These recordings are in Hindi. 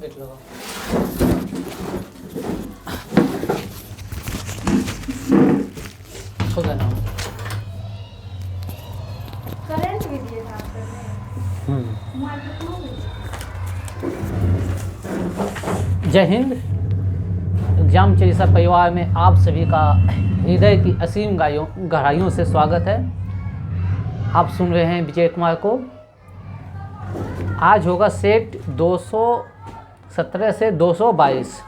गेट लगाओ। हो गया ना? करंट भी दिए था आपने। मोबाइल पे कहाँ गई? जय हिंद। एग्जाम चेरिसा परिवार में आप सभी का हृदय की असीम गहराइयों से स्वागत है। आप सुन रहे हैं विजय कुमार को। आज होगा सेट 217 से 222।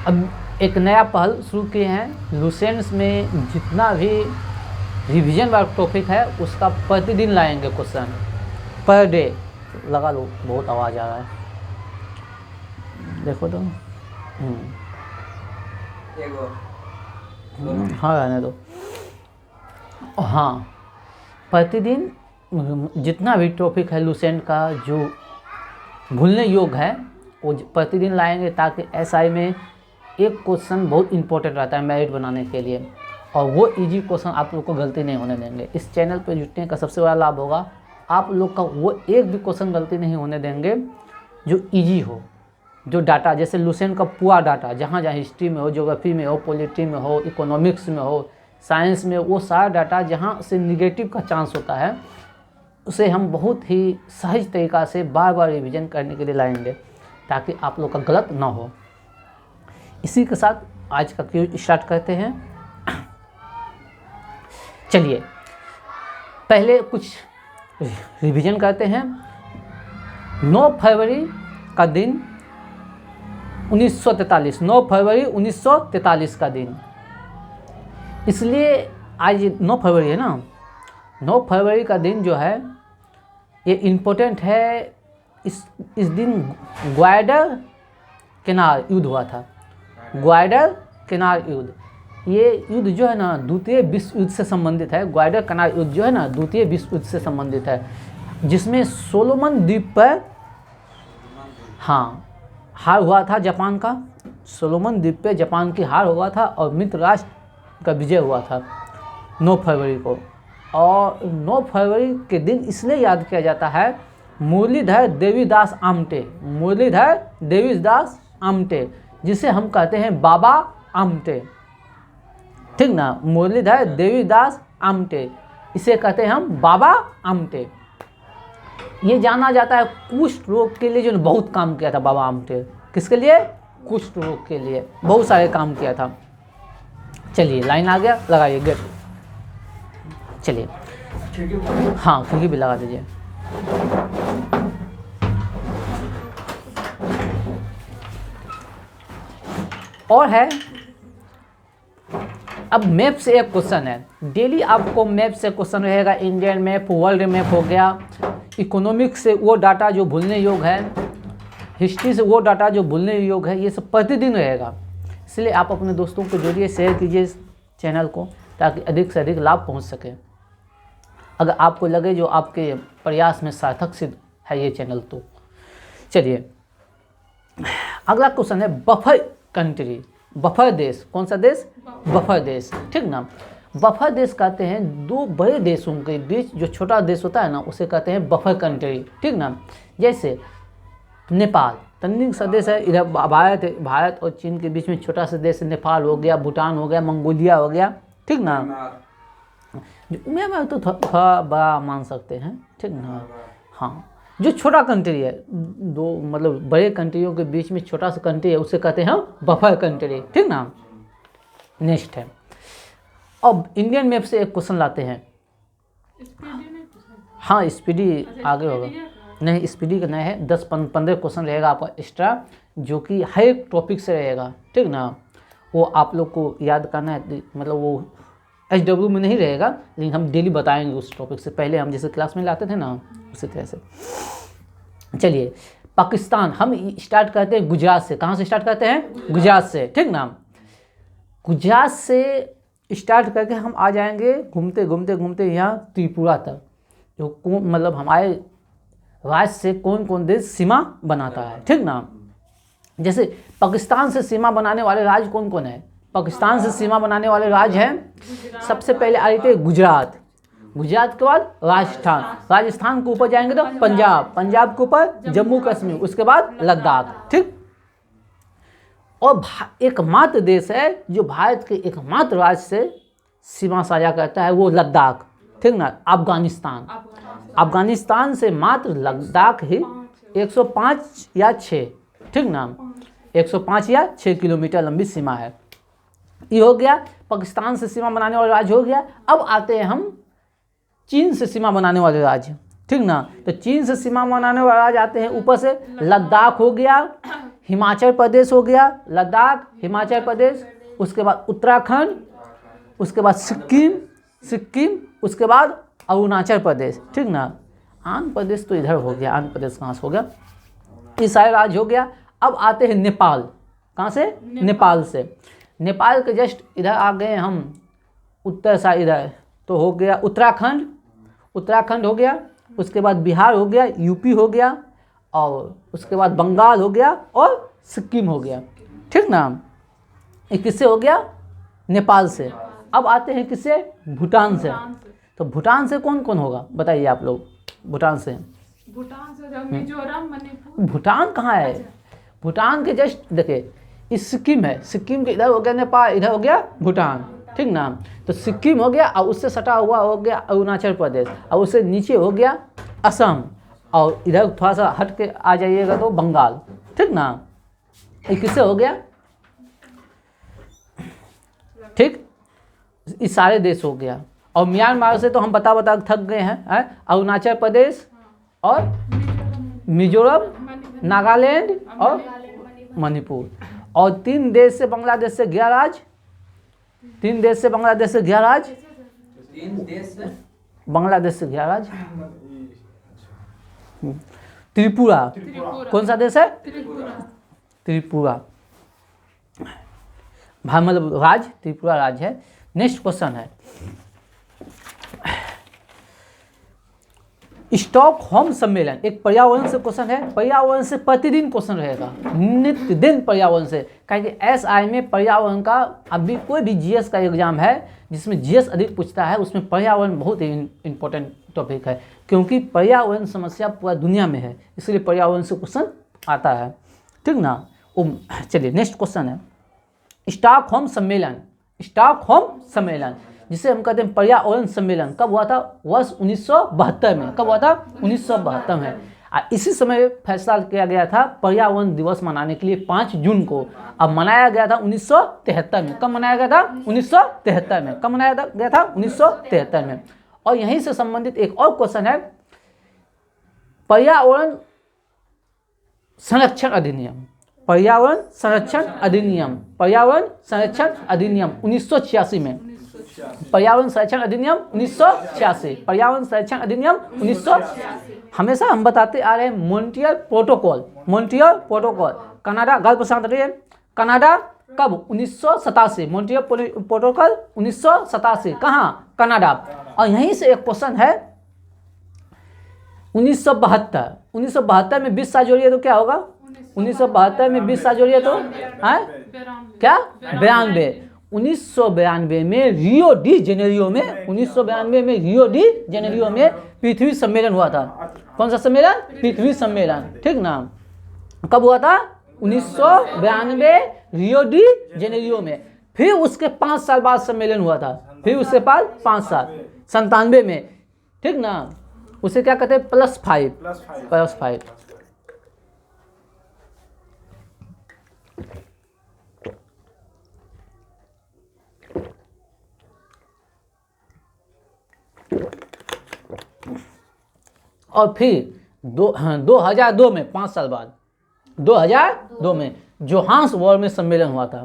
अब एक नया पहल शुरू किए हैं। लुसेंट्स में जितना भी रिवीजन वाला टॉपिक है उसका प्रतिदिन लाएंगे क्वेश्चन, पर डे। लगा लो, बहुत आवाज़ आ रहा है, देखो तो। हाँ, रहने दो। हाँ, प्रतिदिन जितना भी टॉपिक है लुसेंट का जो भूलने योग्य है वो प्रतिदिन लाएंगे, ताकि एसआई में एक क्वेश्चन बहुत इंपॉर्टेंट रहता है मेरिट बनाने के लिए, और वो इजी क्वेश्चन आप लोग को गलती नहीं होने देंगे। इस चैनल पर जुटने का सबसे बड़ा लाभ होगा, आप लोग का वो एक भी क्वेश्चन गलती नहीं होने देंगे जो इजी हो। जो डाटा जैसे लुसेंट का पूरा डाटा, जहाँ जहाँ हिस्ट्री में हो, ज्योग्राफी में हो, पॉलिटी में हो, इकोनॉमिक्स में हो, साइंस में, वो सारा डाटा जहाँ से निगेटिव का चांस होता है उसे हम बहुत ही सहज तरीक़ा से बार बार रिवीजन करने के लिए लाएंगे, ताकि आप लोग का गलत ना हो। इसी के साथ आज का क्विज स्टार्ट करते हैं। चलिए पहले कुछ रिवीजन करते हैं। 9 फरवरी का दिन 1943, 9 फरवरी 1943 का दिन, इसलिए आज 9 फरवरी है ना। 9 फरवरी का दिन जो है ये इम्पोर्टेंट है। इस दिन ग्वाडर केनाल युद्ध हुआ था। ग्वाडर केनाल युद्ध, ये युद्ध जो है ना द्वितीय विश्व युद्ध से संबंधित है। ग्वाडर केनाल युद्ध जो है ना द्वितीय विश्व युद्ध से संबंधित है, जिसमें सोलोमन द्वीप पर हार हुआ था जापान का। सोलोमन द्वीप पे जापान की हार हुआ था और मित्र राष्ट्र का विजय हुआ था 9 फरवरी को। और 9 फरवरी के दिन इसलिए याद किया जाता है, मुरलीधर देवीदास आमटे, मुरलीधर देवीदास आमटे, जिसे हम कहते हैं बाबा आमटे, ठीक ना। मुरलीधर देवीदास आमटे, इसे कहते हैं हम बाबा आमटे। ये जाना जाता है कुष्ठ रोग के लिए, जो बहुत काम किया था बाबा आमटे। किसके लिए? कुष्ठ रोग के लिए बहुत सारे काम किया था। चलिए लाइन आ गया, लगाइए गेट। चलिए, हाँ खिड़की भी लगा दीजिए। और है, अब मैप से एक क्वेश्चन है। डेली आपको मैप से क्वेश्चन रहेगा। इंडियन मैप, वर्ल्ड मैप हो गया। इकोनॉमिक्स से वो डाटा जो भूलने योग्य है, हिस्ट्री से वो डाटा जो भूलने योग्य है, ये सब प्रतिदिन रहेगा। इसलिए आप अपने दोस्तों को जोड़िए, शेयर कीजिए इस चैनल को, ताकि अधिक से अधिक लाभ पहुंच सके। अगर आपको लगे जो आपके प्रयास में सार्थक सिद्ध है ये चैनल तो। चलिए अगला क्वेश्चन है बफर कंट्री, बफर देश। कौन सा देश? बफर देश, ठीक ना। बफर देश कहते हैं दो बड़े देशों के बीच जो छोटा देश होता है ना, उसे कहते हैं बफर कंट्री, ठीक ना। जैसे नेपाल तनिक सा देश है, इधर भारत और चीन के बीच में छोटा सा देश नेपाल हो गया, भूटान हो गया, मंगोलिया हो गया, ठीक ना। म्यांमार तो थोड़ा बड़ा मान सकते हैं, ठीक ना। हाँ, जो छोटा कंट्री है, दो मतलब बड़े कंट्रियों के बीच में छोटा सा कंट्री है, उसे कहते हैं हम बफर कंट्री, ठीक ना। नेक्स्ट है, अब इंडियन मैप से एक क्वेश्चन लाते हैं। हाँ स्पीडी आगे होगा, नहीं स्पीडी का नहीं है। 10-15 क्वेश्चन रहेगा आपका एक्स्ट्रा, जो कि हर एक टॉपिक से रहेगा, ठीक ना। वो आप लोग को याद करना है, मतलब वो HW में नहीं रहेगा, लेकिन हम डेली बताएंगे उस टॉपिक से। पहले हम जैसे क्लास में लाते थे ना, उसी तरह से। चलिए पाकिस्तान, हम स्टार्ट करते हैं गुजरात से। कहाँ से स्टार्ट करते हैं? गुजरात से, ठीक ना। गुजरात से स्टार्ट करके हम आ जाएंगे घूमते घूमते घूमते यहाँ त्रिपुरा तक, जो कौन मतलब हमारे राज्य से कौन कौन देश सीमा बनाता है, ठीक ना। जैसे पाकिस्तान से सीमा बनाने वाले राज्य कौन कौन है? पाकिस्तान से सीमा बनाने वाले राज्य हैं, सबसे पहले आ रही थे गुजरात, गुजरात के बाद राजस्थान, राजस्थान के ऊपर जाएंगे तो पंजाब, पंजाब के ऊपर जम्मू कश्मीर, उसके बाद लद्दाख, ठीक। और एकमात्र देश है जो भारत के एकमात्र राज्य से सीमा साझा करता है, वो लद्दाख, ठीक ना, अफगानिस्तान। अफगानिस्तान से मात्र लद्दाख ही 105 या 6, ठीक ना, 105 या 6 किलोमीटर लंबी सीमा है। ये हो गया पाकिस्तान से सीमा बनाने वाले राज्य हो गया। अब आते हैं हम चीन से सीमा बनाने वाले राज्य, ठीक ना। तो चीन से सीमा बनाने वाले राज्य आते हैं ऊपर से, लद्दाख हो गया, हिमाचल प्रदेश हो गया, लद्दाख, हिमाचल प्रदेश, उसके बाद उत्तराखंड, उसके बाद सिक्किम, उसके बाद अरुणाचल प्रदेश, ठीक ना। आंध्र प्रदेश तो इधर हो गया, आंध्र प्रदेश कहाँ से हो गया, ये सारे राज्य हो गया। अब आते हैं नेपाल, कहाँ से? नेपाल से। नेपाल के जस्ट इधर आ गए हम उत्तर साइड, इधर तो हो गया उत्तराखंड, उत्तराखंड हो गया, उसके बाद बिहार हो गया, यूपी हो गया, और उसके बाद बंगाल हो गया और सिक्किम हो गया, ठीक ना। ये किससे हो गया? नेपाल से। अब आते हैं किससे? भूटान से। तो भूटान से कौन कौन होगा बताइए आप लोग? भूटान से मिजोरम, मणिपुर। भूटान कहाँ है? भूटान के जस्ट देखिए, इस सिक्किम है, सिक्किम के इधर हो गया नेपाल, इधर हो गया भूटान, ठीक ना। तो सिक्किम हो गया और उससे सटा हुआ हो गया अरुणाचल प्रदेश, और उससे नीचे हो गया असम, और इधर थोड़ा सा हट के आ जाइएगा तो बंगाल, ठीक ना। ये किससे हो गया? ठीक, इस सारे देश हो गया। और म्यांमार से तो हम बता थक गए हैं, अरुणाचल प्रदेश और मिजोरम, नागालैंड और मणिपुर। और 3 देश से बांग्लादेश से 11 राज्य, 3 देश से बांग्लादेश से 11 राज्य, 3 देश से बांग्लादेश से 11 राज्य। त्रिपुरा कौन सा देश है? त्रिपुरा, मतलब राज्य, त्रिपुरा राज्य है। नेक्स्ट क्वेश्चन है, स्टॉकहोम सम्मेलन, एक पर्यावरण से क्वेश्चन है, पर्यावरण से प्रतिदिन क्वेश्चन रहेगा, नित्य दिन पर्यावरण से, क्योंकि एसआई में पर्यावरण का, अभी कोई भी जीएस का एग्जाम है जिसमें जीएस अधिक पूछता है, उसमें पर्यावरण बहुत ही इंपॉर्टेंट टॉपिक है, क्योंकि पर्यावरण समस्या पूरा दुनिया में है, इसलिए पर्यावरण से क्वेश्चन आता है, ठीक ना। चलिए नेक्स्ट क्वेश्चन है, स्टॉकहोम सम्मेलन, स्टॉकहोम सम्मेलन जिसे हम कहते हैं पर्यावरण सम्मेलन, कब हुआ था? वर्ष 1972 में। कब हुआ था? 1972 में। इसी समय फैसला किया गया था पर्यावरण दिवस मनाने के लिए 5 जून को। अब मनाया गया था 1973 में। कब मनाया गया था? 1973 में। कब मनाया गया था? 1973 में। और यहीं से संबंधित एक और क्वेश्चन है, पर्यावरण संरक्षण अधिनियम, पर्यावरण संरक्षण अधिनियम, पर्यावरण संरक्षण अधिनियम 1986 में, पर्यावरण संरक्षण अधिनियम 1986, पर्यावरण संरक्षण अधिनियम 1986। हमेशा हम बताते आ रहे हैं Montreal protocol, Montreal protocol, Canada, gulf प्रशांत रीजन, कनाडा, कब? 1987, मॉन्ट्रियल प्रोटोकॉल 1987, कहाँ? कनाडा। और यहीं से एक क्वेश्चन है 1972 में 20 साल जोड़िए तो क्या होगा? 1972 में 20 साल जोड़िए तो क्या? 92। 1992 में रियो डी जेनेरियो में, 1992 में रियो डी जेनेरियो में पृथ्वी सम्मेलन हुआ था। कौन सा सम्मेलन? पृथ्वी सम्मेलन, ठीक ना। कब हुआ था? 1992 रियो डी जेनेरियो में। फिर उसके 5 साल बाद सम्मेलन हुआ था, फिर उसके बाद 5 साल 97 में, ठीक ना। उसे क्या कहते हैं? +5। और फिर 2002 में 5 साल बाद 2002 में जोहान्सबर्ग में सम्मेलन हुआ था,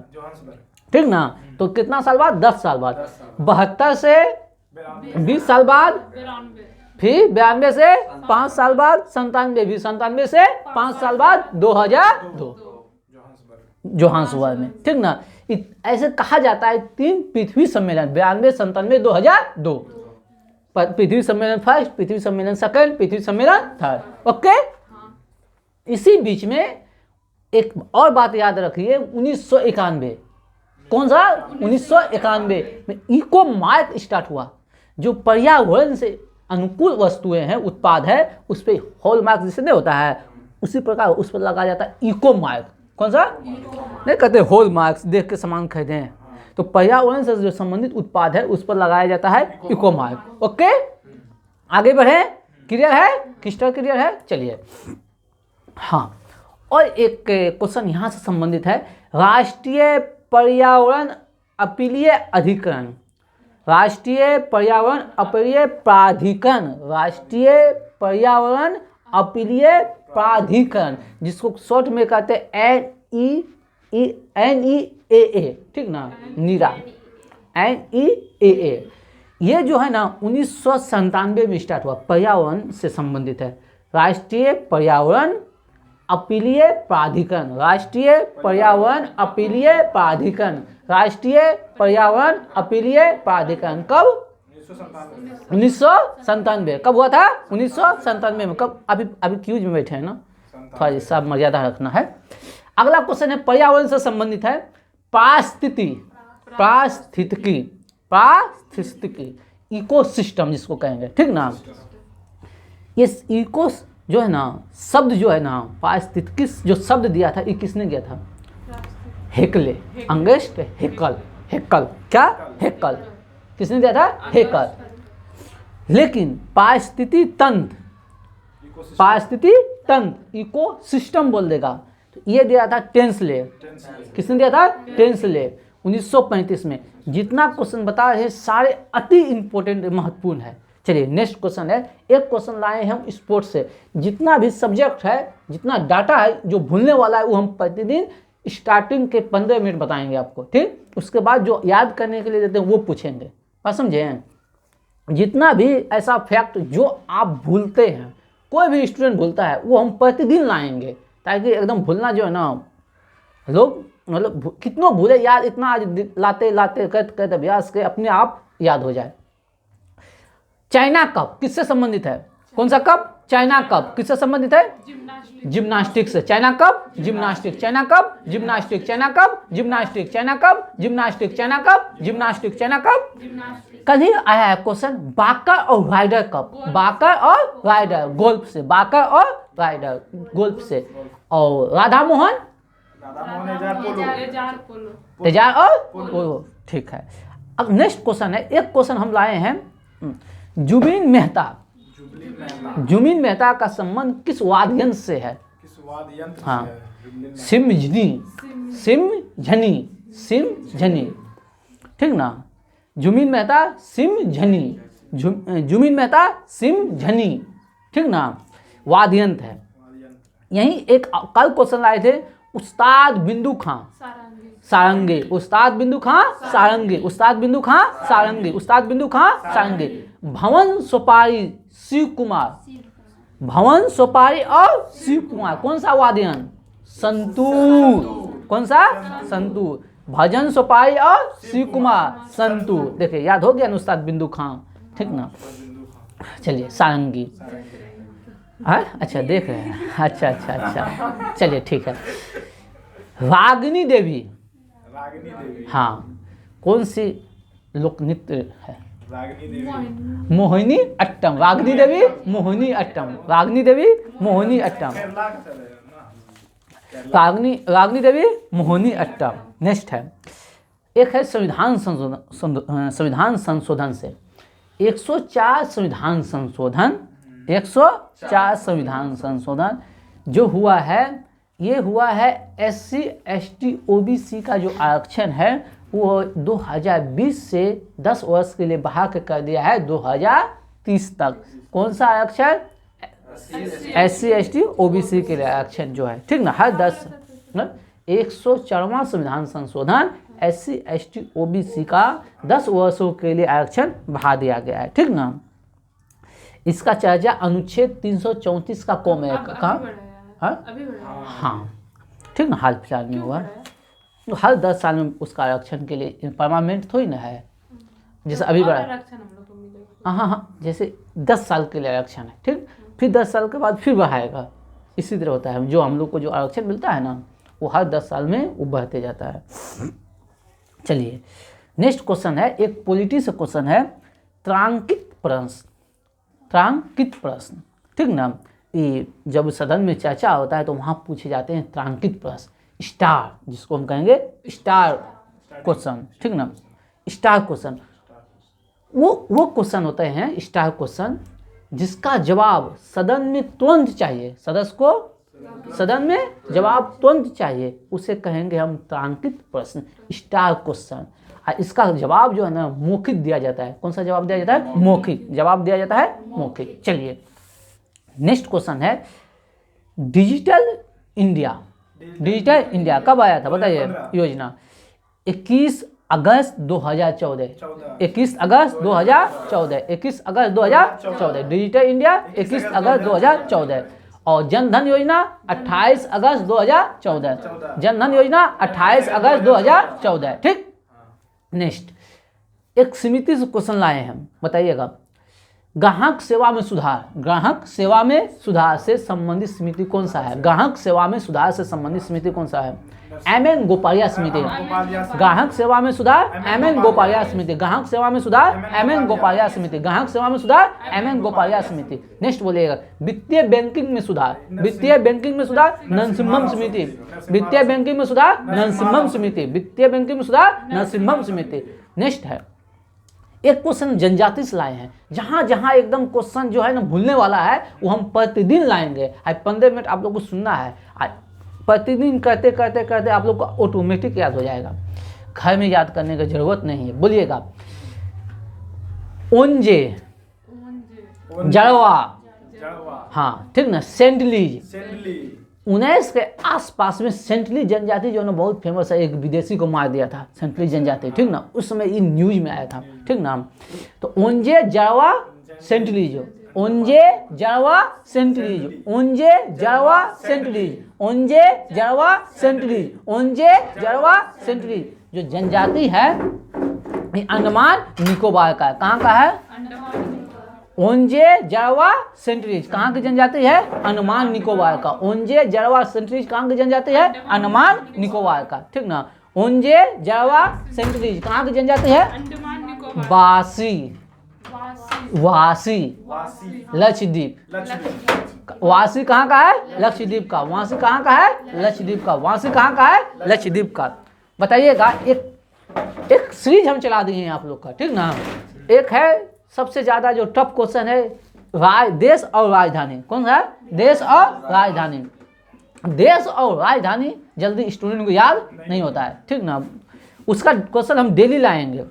ठीक ना। तो कितना साल बाद? 10 साल बाद। 72 से 20 साल बाद, फिर 92 से 5 साल बाद, 97 भी 97 से 5 साल बाद 2002, जोहान्सबर्ग में, ठीक ना। ऐसे कहा जाता है 3 पृथ्वी सम्मेलन 92, 97, 2002। पृथ्वी सम्मेलन फर्स्ट, पृथ्वी सम्मेलन सेकंड, पृथ्वी सम्मेलन थर्ड। ओके, इसी बीच में एक और बात याद रखिए, 1991, कौन सा 1991 में इको मार्क स्टार्ट हुआ। जो पर्यावरण से अनुकूल वस्तुएं हैं, उत्पाद है, उस पर हॉलमार्क जिसे नहीं होता है, उसी प्रकार उस पर लगाया जाता है इको मार्क। कौन सा? नहीं कहते हॉलमार्क्स देख के सामान खरीदें, तो पर्यावरण से जो संबंधित उत्पाद है उस पर लगाया जाता है इको मार्क। ओके, आगे बढ़े, क्लियर है, क्रिस्टल क्लियर है। चलिए, हाँ, और एक क्वेश्चन यहाँ से संबंधित है, राष्ट्रीय पर्यावरण अपीलीय अधिकरण, राष्ट्रीय पर्यावरण अपीलीय प्राधिकरण, राष्ट्रीय पर्यावरण अपीलीय प्राधिकरण, जिसको शॉर्ट में कहते हैं NEAA, ठीक ना, नीरा, NEAA। ये जो है ना 1997 में स्टार्ट हुआ, पर्यावरण से संबंधित है। राष्ट्रीय पर्यावरण अपीलीय प्राधिकरण, राष्ट्रीय पर्यावरण अपीलीय प्राधिकरण, राष्ट्रीय पर्यावरण अपीलीय प्राधिकरण। कब? 1997। कब हुआ था? 1997 में। कब? अभी क्यूज में बैठे हैं ना, थोड़ा सा मर्यादा रखना है। अगला क्वेश्चन है, पर्यावरण से संबंधित है, पारिस्थितिकी, इकोसिस्टम जिसको कहेंगे, ठीक ना। ये इको जो है ना, शब्द जो है ना, पारिस्थितिकी जो शब्द दिया था, ये किसने दिया था? हेकले, अंगेस्ट हेकल, क्या? हेकल। किसने दिया था? हेकल। लेकिन पारिस्थितिकी तंत्र, इकोसिस्टम बोल देगा, तो ये दिया था टेंसले। किसने दिया था? टेंसले, 1935 में। जितना क्वेश्चन बता रहे हैं सारे अति इंपॉर्टेंट, महत्वपूर्ण है। चलिए, नेक्स्ट क्वेश्चन है, एक क्वेश्चन लाए हैं हम स्पोर्ट्स से। जितना भी सब्जेक्ट है, जितना डाटा है जो भूलने वाला है, वो हम प्रतिदिन स्टार्टिंग के 15 मिनट बताएंगे आपको, ठीक। उसके बाद जो याद करने के लिए देते हैं वो पूछेंगे, बात समझे। जितना भी ऐसा फैक्ट जो आप भूलते हैं, कोई भी स्टूडेंट भूलता है, वो हम प्रतिदिन लाएंगे, ताकि एकदम भूलना जो है ना, लोग मतलब कितनों भूले याद, इतना आज लाते कहते अभ्यास के अपने आप याद हो जाए। चाइना कप किससे संबंधित है? कौन सा कप? चाइना कप किससे संबंधित है? जिम्नास्टिक से। China cup gymnastic, China cup gymnastic, China cup gymnastic, China cup gymnastic, China cup gymnastic, China cup. कल ही आया है क्वेश्चन, बाकर और राइडर कप, बाकर और राइडर गोल्फ से, बाकर और राइडर गोल्फ से। और राधा मोहन एजार और पोलो, ठीक है। अब नेक्स्ट क्वेश्चन है, एक क्वेश्चन हम लाए हैं, जुबिन मेहता का संबंध किस वाद्ययंत्र से है? हाँ, सिमझनी, ठीक ना। जुबिन मेहता सिमझनी, ठीक ना, वाद्ययंत्र है। यही एक कल क्वेश्चन लाए थे, उस्ताद बिंदु खां सारंगी, उस्ताद बिंदु खां सारंगी, उस्ताद बिंदु खां सारंगी, उस्ताद बिंदु खां सारंगी। भवन सोपारी शिव कुमार, भवन सोपारी और शिव कुमार, कौन सा वाद्ययंत्र? संतूर। कौन सा? संतूर। भजन सोपारी और शिव कुमार, संतूर। देखिए, याद हो गया ना उस्ताद बिंदु खां, ठीक ना। चलिए, सारंगी, अच्छा देख रहे हैं, अच्छा, चलिए ठीक है। रागिनी देवी, हाँ, कौन सी लोक नृत्य है? मोहिनी अट्टम, रागिनी देवी मोहिनी अट्टम, रागिनी देवी मोहिनी अट्टम, रागिनी देवी मोहिनी अट्टम। नेक्स्ट है, एक है संविधान संशोधन से, 104 संविधान संशोधन, 104 संविधान संशोधन जो हुआ है, ये हुआ है SC ST OBC का जो आरक्षण है वो 2020 से 10 वर्ष के लिए बढ़ा के कर दिया है 2030 तक। कौन सा आरक्षण? SC ST OBC के लिए आरक्षण जो है, ठीक ना, हर 10 104वां संविधान संशोधन SC ST OBC का 10 वर्षों के लिए आरक्षण बढ़ा दिया गया है, ठीक ना। इसका चर्चा अनुच्छेद 334 का कॉम है, हाँ, ठीक ना, हाल फिलहाल में हुआ। तो हर 10 साल में उसका आरक्षण के लिए परमानेंट थोड़ी ना है, जैसे अभी बढ़ा। आरक्षण हम लोग को मिलेगा। हाँ, जैसे 10 साल के लिए आरक्षण है, ठीक, फिर 10 साल के बाद फिर बढ़ाएगा, इसी तरह होता है। जो हम लोग को जो आरक्षण मिलता है ना, वो हर 10 साल में वो बढ़ते जाता है। चलिए नेक्स्ट क्वेश्चन है, एक पॉलिटी से क्वेश्चन है, त्रांकित प्रश्न, त्रांकित प्रश्न, ठीक ना। ये जब सदन में चर्चा होता है तो वहाँ पूछे जाते हैं त्रांकित प्रश्न, स्टार, जिसको हम कहेंगे स्टार क्वेश्चन, ठीक ना, स्टार क्वेश्चन। वो क्वेश्चन होते हैं स्टार क्वेश्चन जिसका जवाब सदन में तुरंत चाहिए, सदस्य को सदन में जवाब तुरंत चाहिए, उसे कहेंगे हम त्रांकित प्रश्न, स्टार क्वेश्चन। इसका जवाब जो है ना मौखिक दिया जाता है। कौन सा जवाब दिया जाता है? मौखिक जवाब दिया जाता है, मौखिक। चलिए नेक्स्ट क्वेश्चन है, डिजिटल इंडिया, डिजिटल इंडिया कब आया था बताइए योजना? 21 अगस्त 2014, 21 अगस्त 2014, 21 अगस्त 2014, डिजिटल इंडिया 21 अगस्त 2014। और जनधन योजना 28 अगस्त 2014, जनधन योजना 28 अगस्त 2014, ठीक। नेक्स्ट एक समिति से क्वेश्चन लाए हैं, बताइएगा। ग्राहक सेवा में सुधार, ग्राहक सेवा में सुधार से संबंधित समिति कौन सा है? ग्राहक सेवा में सुधार से संबंधित समिति कौन सा है? एमएन गोपालिया समिति। ग्राहक सेवा में सुधार एमएन गोपालिया समिति, ग्राहक सेवा में सुधार एमएन गोपालिया समिति, ग्राहक सेवा में सुधार एमएन गोपालिया समिति। नेक्स्ट बोलिएगा, वित्तीय बैंकिंग में सुधार, वित्तीय बैंकिंग में सुधार नरसिम्हम समिति, वित्तीय बैंकिंग में सुधार नरसिम्हम समिति, वित्तीय बैंकिंग में सुधार नरसिम्हम समिति। नेक्स्ट है एक क्वेश्चन जनजाति से लाए हैं, जहाँ जहाँ एकदम क्वेश्चन जो है ना भूलने वाला है वो हम प्रतिदिन लाएंगे। 15 मिनट आप लोग को सुनना है, प्रतिदिन करते करते करते आप लोग को ऑटोमेटिक याद हो जाएगा, घर में याद करने की जरूरत नहीं है। बोलिएगा, ओंजे, जड़वा, हाँ ठीक ना, सेंटलीज। 19 के आसपास में सेंटली जनजाति जो ना बहुत फेमस है, एक विदेशी को मार दिया था सेंटली जनजाति, ठीक ना, उस समय ये न्यूज में आया था, ठीक ना। तो ओंजे जड़वा सेंटलीज, ओंजे जड़वा सेंटलीज, ओंजे जड़वा सेंटलीज, ओंजे जड़वा सेंटलीज, ओंजे जड़वा सेंटलीज। जो जनजाति है ये अंडमान निकोबार का है। कहाँ का है? ओंजे जड़वा सेंटलीज कहाँ की जनजाति है? अंडमान निकोबार का। ओंजे जड़वा सेंटलीज कहाँ की जनजाति है? अंडमान निकोबार का, ठीक ना। ओंजे जड़वा सेंटलीज कहाँ की जनजाति है? अंडमान निकोबार, वासी, वासी, लक्षद्वीप। वासी कहाँ का है? लक्षद्वीप का। वासी कहाँ का है? लक्षद्वीप का। वासी कहाँ का है? लक्षद्वीप का। बताइएगा, एक सीरीज हम चला दिए हैं आप लोग का, ठीक ना। एक है सबसे ज्यादा जो टफ क्वेश्चन है, देश और राजधानी। कौन सा है? देश और राजधानी। देश और राजधानी जल्दी स्टूडेंट को याद नहीं होता है, ठीक ना। उसका क्वेश्चन हम डेली लाएंगे।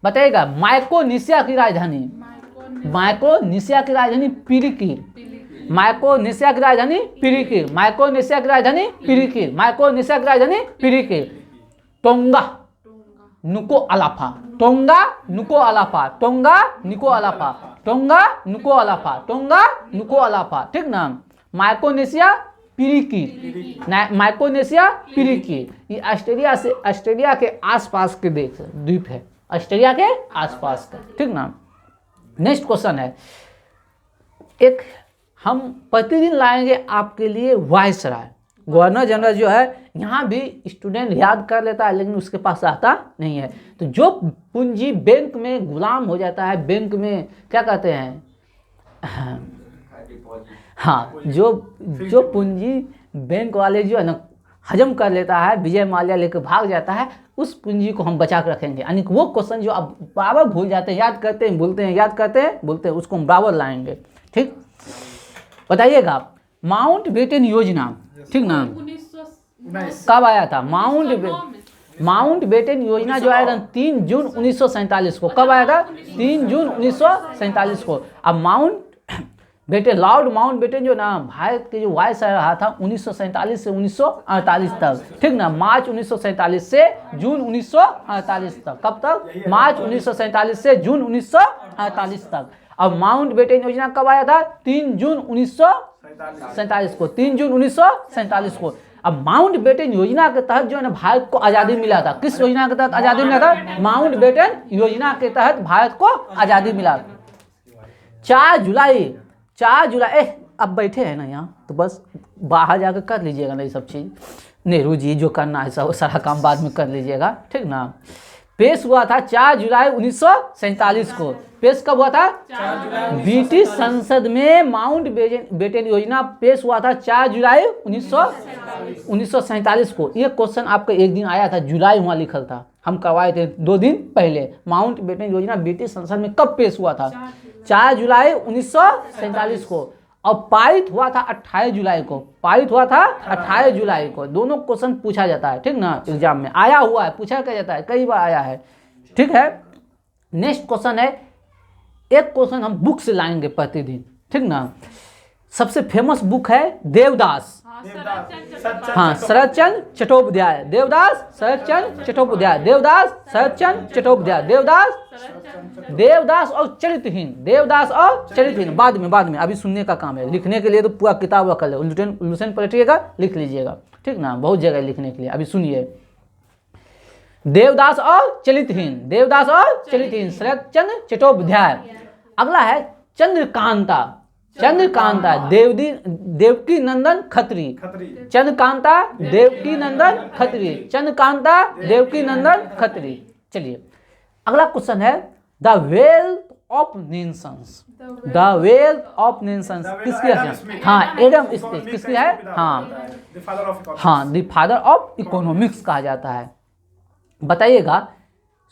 बताइएगा, माइक्रोनेशिया की राजधानी, माइक्रोनेशिया की राजधानी पिरिकिर, माइक्रोनेशिया की राजधानी पिरिकिर, माइक्रोनेशिया की राजधानी पिरिकिर, माइक्रोनेशिया की राजधानी पिरिकिर। टोंगा नुको अलाफा, टोंगा नुको अलाफा, टोंगा नुको अलाफा, टोंगा नुको अलाफा, टोंगा नुको अलाफा, ठीक ना। Micronesia Palikir, Micronesia Palikir. ये ऑस्ट्रेलिया के आसपास के देश द्वीप है, ऑस्ट्रेलिया के आसपास का, ठीक ना। नेक्स्ट क्वेश्चन है, एक हम प्रतिदिन लाएंगे आपके लिए वायसराय। गवर्नर जनरल जो है यहाँ भी स्टूडेंट याद कर लेता है लेकिन उसके पास आता नहीं है। तो जो पूंजी बैंक में गुलाम हो जाता है, बैंक में क्या कहते हैं, हाँ, जो पूंजी बैंक वाले जो है ना हजम कर लेता है, विजय माल्या लेकर भाग जाता है, उस पूंजी को हम बचा कर रखेंगे। यानी कि वो क्वेश्चन जो आप बराबर भूल जाते हैं, याद करते हैं भूलते हैं, याद करते हैं भूलते हैं, उसको हम बराबर लाएंगे, ठीक। बताइएगा, माउंट बेटन योजना, ठीक ना, कब आया था? माउंट बेटन योजना जो आया था 3 जून 1947 को। कब आया था? 3 जून 1947 को। अब Mountbatten, Lord Mountbatten जो ना भारत के जो वायसराय रहा था 1947 से 1948 तक, ठीक ना। मार्च 1947 से जून 1948 तक। कब तक? मार्च 1947 से जून 1948 तक। अब माउंट बेटन योजना कब आया था? 3 जून 1947 को, 3 जून 1947 को। अब माउंटबेटन योजना के तहत जो है ना भारत को आज़ादी मिला था। किस योजना के तहत आज़ादी मिला था? माउंटबेटन योजना के तहत भारत को आज़ादी मिला। 4 जुलाई अब बैठे हैं ना यहाँ, तो बस बाहर जाकर कर लीजिएगा ना ये सब चीज़। नेहरू जी जो करना है सब सारा काम बाद में कर लीजिएगा, ठीक ना। पेश हुआ था 4 जुलाई 1947 को। पेश कब हुआ था? ब्रिटिश संसद में माउंटबेटन योजना पेश हुआ था 4 जुलाई 1947 को। ये क्वेश्चन आपका एक दिन आया था, जुलाई वहाँ लिखल था, हम करवाए थे 2 दिन पहले। माउंटबेटन योजना ब्रिटिश संसद में कब पेश हुआ था? 4 जुलाई 1947 को। और पारित हुआ था 28 जुलाई को। पारित हुआ था 28 जुलाई को। दोनों क्वेश्चन पूछा जाता है, ठीक ना, एग्जाम में आया हुआ है, पूछा क्या जाता है, कई बार आया है, ठीक है। नेक्स्ट क्वेश्चन है, एक क्वेश्चन हम बुक से लाएंगे प्रतिदिन, ठीक ना। सबसे फेमस बुक है देवदास। हाँ, शरदचंद्र चट्टोपाध्याय। देवदास शरदचंद्र चट्टोपाध्याय। देवदास शरदचंद्र चट्टोपाध्याय। देवदास और चरित्रहीन। देवदास और चरित्रहीन बाद में अभी सुनने का काम है। लिखने के लिए तो पूरा किताब रखल है, उल्लूसन पलटिएगा, लिख लीजिएगा, ठीक ना, बहुत जगह लिखने के लिए। अभी सुनिए, देवदास और चरित्रहीन। देवदास और चरित्रहीन, शरदचंद्र चट्टोपाध्याय। अगला है चंद्रकांता। चंद्रकांता देवकी नंदन खत्री। चंद्रकांता देवकी नंदन खत्री। चंद्रकांता देवकी नंदन खत्री। चलिए अगला क्वेश्चन है, the wealth of Nations. The wealth of Nations किसकी है? हाँ, एडम स्मिथ। किसकी है? हाँ, द फादर ऑफ इकोनॉमिक्स कहा जाता है। बताइएगा,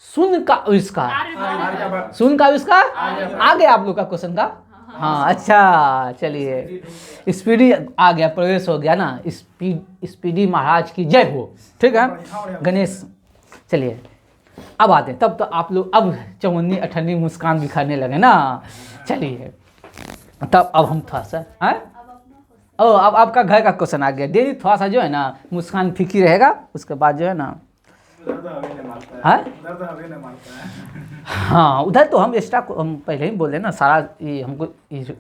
शून्य का आविष्कार। शून्य का आविष्कार आ गया आप लोग का क्वेश्चन का? हाँ, अच्छा, चलिए स्पीडी आ गया, प्रवेश हो गया ना। स्पीडी महाराज की जय हो, ठीक है। गणेश, चलिए अब आते हैं। तब तो आप लोग अब चौन्नी अठन्नी मुस्कान बिखरने लगे ना। चलिए तब अब हम थोड़ा सा अब आपका घर का क्वेश्चन आ गया। डेली थोड़ा सा जो है ना मुस्कान फीकी रहेगा, उसके बाद जो है ना हाँ, उधर तो हम एक्स्ट्रा हम पहले ही बोले ना, सारा ये हमको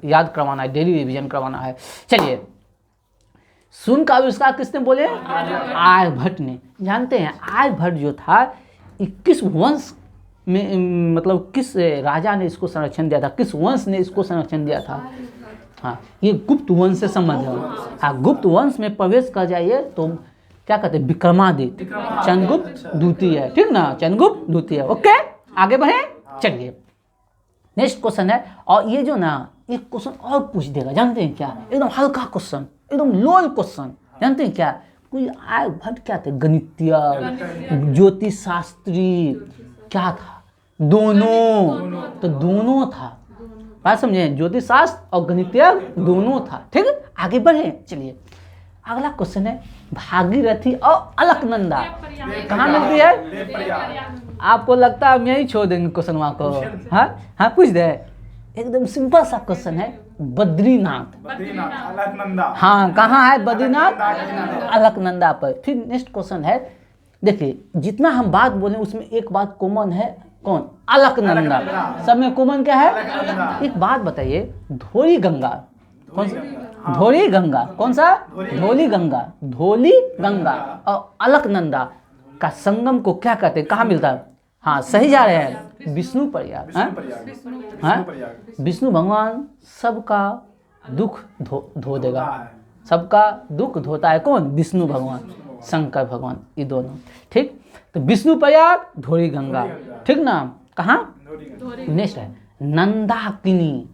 याद करवाना है, डेली रिवीजन करवाना है। चलिए, शून्य का आविष्कार किसने बोले? आर्यभट्ट ने। जानते हैं आर्यभट्ट जो था 21 वंश में, मतलब किस राजा ने इसको संरक्षण दिया था, किस वंश ने इसको संरक्षण दिया था? हाँ, ये गुप्त वंश से संबंध है। हाँ, गुप्त वंश में प्रवेश कर जाइए तो क्या कहते हैं, विक्रमादित्य, चंद्रगुप्त द्वितीय, ठीक ना, चंद्रगुप्त द्वितीय। ओके, आगे बढ़े। चलिए नेक्स्ट क्वेश्चन है, और ये जो ना एक क्वेश्चन और पूछ देगा, जानते हैं क्या? एकदम हल्का क्वेश्चन, एकदम लोल क्वेश्चन। जानते हैं क्या? कोई आर्यभट्ट क्या थे? गणितीय, ज्योतिष शास्त्री, क्या था? दोनों। तो दोनों था, बात समझे, ज्योतिष शास्त्र और गणितीय दोनों था, ठीक है। आगे बढ़े। चलिए अगला क्वेश्चन है, भागीरथी और अलकनंदा कहाँ मिलती है? आपको लगता है हम यही छोड़ देंगे क्वेश्चन वहाँ को? हाँ, पूछ दे। एकदम सिंपल सा क्वेश्चन है, बद्रीनाथ। अलकनंदा। हाँ, कहाँ है बद्रीनाथ? अलकनंदा पर। फिर नेक्स्ट क्वेश्चन है, देखिए जितना हम बात बोले उसमें एक बात कॉमन है, कौन? अलकनंदा। सब में कॉमन क्या है? एक बात बताइए, धौली गंगा कौन सा? धौली गंगा कौन सा? धौली गंगा। धौली गंगा और अलकनंदा का संगम को क्या कहते हैं? कहाँ मिलता है? हाँ, सही जा रहे हैं, विष्णु प्रयाग। हाँ, विष्णु भगवान सबका दुख धो देगा, सबका दुख धोता है कौन? विष्णु भगवान, शंकर भगवान, ये दोनों, ठीक। तो विष्णु प्रयाग, धौली गंगा, ठीक ना। कहाँ? नेक्स्ट है नंदाकिनी।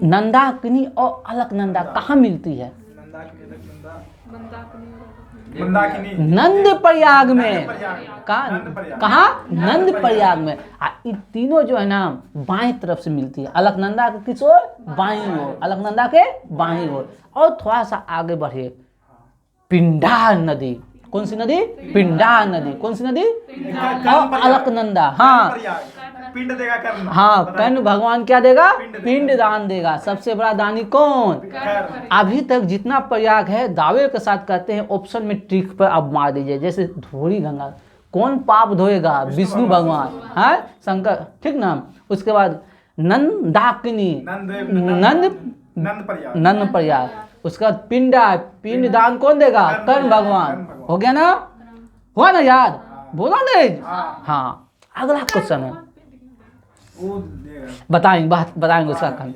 नंदाकिनी और अलकनंदा कहाँ मिलती है? नंद प्रयाग में। कहाँ? नंद प्रयाग में। ये तीनों जो है ना बाएं तरफ से मिलती है। अलकनंदा के किस ओर? बाईं ओर। अलकनंदा के बाईं ओर। और थोड़ा सा आगे बढ़े, पिंडार नदी। कौन सी नदी? पिंडार नदी। कौन सी नदी? और अलकनंदा। हाँ, पिंड देगा कर्ण। हाँ, कर्ण भगवान क्या देगा? पिंड दान देगा। सबसे बड़ा दानी कौन? अभी तक जितना प्रयाग है दावे के साथ कहते हैं, ऑप्शन में ट्रिक पर आप मार दीजिए। जैसे धौली गंगा, कौन पाप धोएगा? विष्णु भगवान, हाँ, शंकर, ठीक ना। उसके बाद नंदाकिनी, नंद प्रयाग, उसका बाद पिंड है, पिंड दान कौन देगा? कर्ण भगवान। हो गया ना? हुआ ना याद? बोला नहीं? हाँ। अगला क्वेश्चन है, वो देगा। बताएंगे उसका कारण।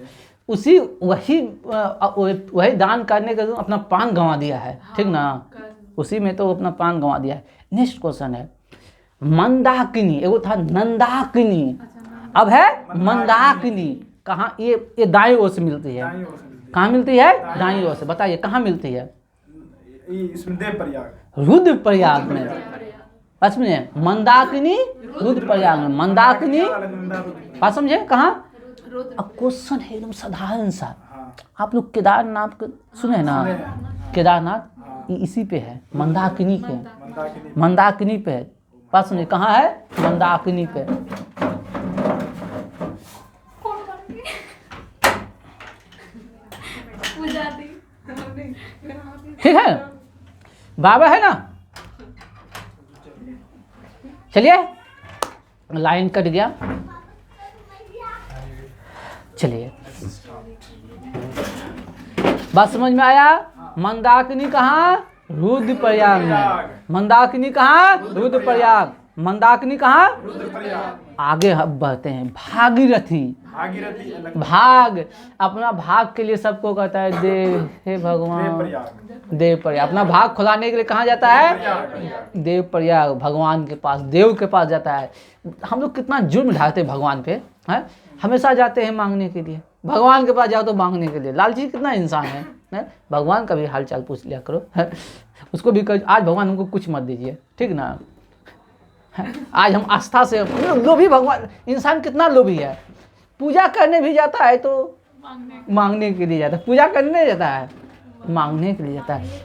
उसी वही दान करने के लिए अपना प्राण गंवा दिया है, ठीक ना? उसी में तो अपना प्राण गंवा दिया है। नेक्स्ट क्वेश्चन है मंदाकिनी, एगो था नंदाकिनी, अब है मंदाकिनी। कहाँ? ये दाईं ओर से मिलती है। दाईं ओर से मिलती है। कहाँ मिलती है? दाईं ओर से। बताइए कहाँ मिलती है? इसमें देव प्रयाग। रुद्रप्रयाग में। बात समझे? मंदाकिनी रुद्रप्रयाग में। मंदाकिनी बात समझे? कहाँ? अब क्वेश्चन है एकदम साधारण सा। आप लोग केदारनाथ को सुने ना? केदारनाथ इसी पे है, मंदाकिनी पे। मंदाकिनी पे है। बात समझे? कहाँ है? मंदाकिनी पे। ठीक है, बाबा है ना? चलिए, लाइन कट गया। चलिए, बात समझ में आया? मंदाकिनी कहाँ? रुद्रप्रयाग में। मंदाकिनी कहाँ? रुद्रप्रयाग। मंदाकिनी कहाँ? आगे हम बढ़ते हैं। भागीरथी। भाग, अपना भाग के लिए सबको कहता है देव, हे भगवान। देव प्रयाग। अपना भाग खुलाने के लिए कहाँ जाता है? देव प्रयाग, भगवान के पास, देव के पास जाता है। हम लोग कितना जुर्म ढाते हैं भगवान पे, है? हमेशा जाते हैं मांगने के लिए। भगवान के पास जाओ तो मांगने के लिए। लालची कितना इंसान है? भगवान का भी हाल चाल पूछ लिया करो, है? उसको भी कहो आज भगवान हमको कुछ मत दीजिए, ठीक ना? आज हम आस्था से, लोभी भगवान, इंसान कितना लोभी है। पूजा करने भी जाता है तो मांगने के लिए जाता है। पूजा करने जाता है, मांगने के लिए जाता है।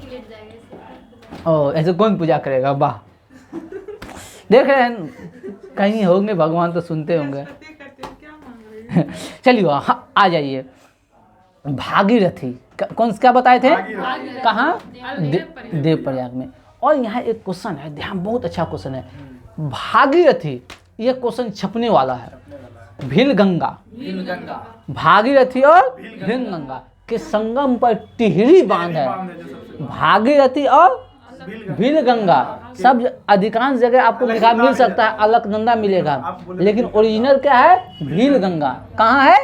ओ, ऐसे कौन पूजा करेगा? वाह, देख रहे हैं, कहीं होंगे भगवान तो सुनते होंगे। चलिए आ जाइए। भागीरथी कौन क्या बताए थे? कहाँ? देव प्रयाग में। और यहाँ एक क्वेश्चन है, ध्यान, बहुत अच्छा क्वेश्चन है। भागीरथी, ये क्वेश्चन छपने वाला है। भीलगंगा, भागीरथी और भीलगंगा के संगम पर टिहरी बांध है। भागीरथी और भीलगंगा, सब अधिकांश जगह आपको लिखा मिल सकता है, अलकनंदा मिलेगा, लेकिन ओरिजिनल क्या है? भीलगंगा। कहाँ है?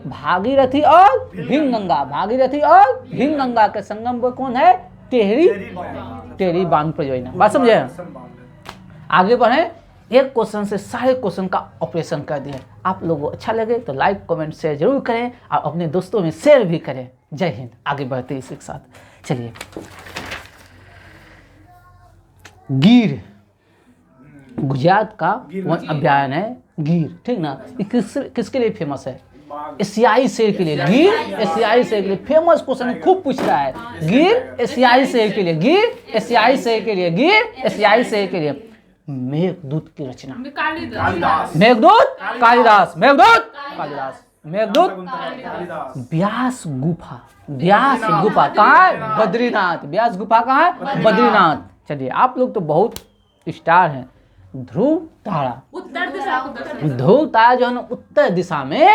भागीरथी और भीलगंगा। भागीरथी और भीलगंगा के संगम पर कौन है? टिहरी बांध परियोजना। बात समझे? आगे बढ़े। एक क्वेश्चन से सारे क्वेश्चन का ऑपरेशन कर दिया। आप लोगों को अच्छा लगे तो लाइक कमेंट शेयर जरूर करें और अपने दोस्तों में शेयर भी करें। जय हिंद। आगे बढ़ते हैं इसी के साथ। चलिए, गिर, गुजरात का वन अभ्यारण्य है गिर, ठीक ना? किसके लिए फेमस है? एशियाई शेर के लिए। गिर एशियाई शेर के लिए फेमस क्वेश्चन खूब पूछ रहा है। गिर एशियाई शेर के लिए, गिर एशियाई शेर के लिए, गिर एशियाई शेर के लिए। मेघदूत की रचना। मेघदूत कालिदास। मेघदूत कालिदास। मेघदूत व्यास गुफा। व्यास गुफा कहाँ है? बद्रीनाथ। व्यास गुफा कहाँ है? बद्रीनाथ। चलिए, आप लोग तो बहुत स्टार हैं। ध्रुव तारा। उत्तर दिशा। ध्रुव तारा जो है ना उत्तर दिशा में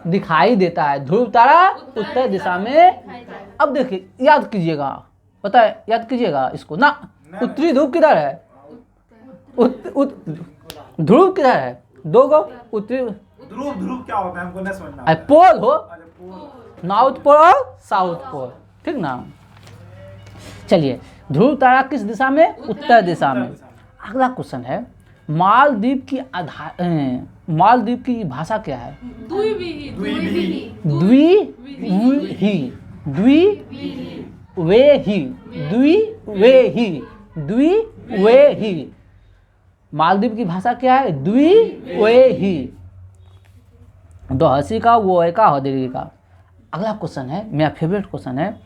दिखाई देता है। ध्रुव तारा उत्तर दिशा में। अब देखिए, याद कीजिएगा, पता है, याद कीजिएगा इसको ना। उत्तरी ध्रुव किधर है? ध्रुव किधर है? दो गो उत्तरी ध्रुव क्या होता है हमको नहीं समझना। पोल हो, नॉर्थ पोल और साउथ पोल, ठीक ना? चलिए, ध्रुव तारा किस दिशा में? उत्तर दिशा में। अगला क्वेश्चन है, मालदीव की भाषा क्या है? द्विवेही। मालदीव की भाषा क्या है? द्विवेही। दो हंसी का, वो है का, हदेरी का। अगला क्वेश्चन है, मेरा फेवरेट क्वेश्चन है,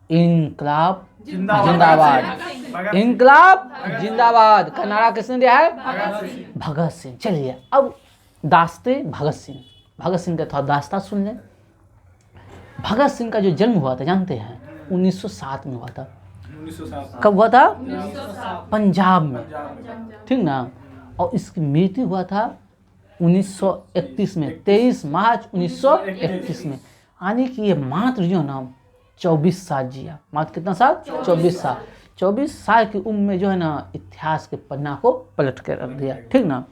इनकलाब जिंदाबाद। इनकलाब जिंदाबाद का नारा किसने दिया है? भगत सिंह। चलिए, अब दास्ते भगत सिंह। भगत सिंह का थोड़ा दास्ता सुन लें। भगत सिंह का जो जन्म हुआ था जानते हैं? 1907 में हुआ था। 1907। कब हुआ था? पंजाब में, ठीक ना? और इसकी मृत्यु हुआ था 1931 में, 23 मार्च 1931 में। यानी कि ये मात्र जो ना 24 साल जिया, मात्र कितना साल? 24 साल। 24 साल की उम्र में जो है ना इतिहास के पन्ना को पलट के रख दिया, ठीक ना।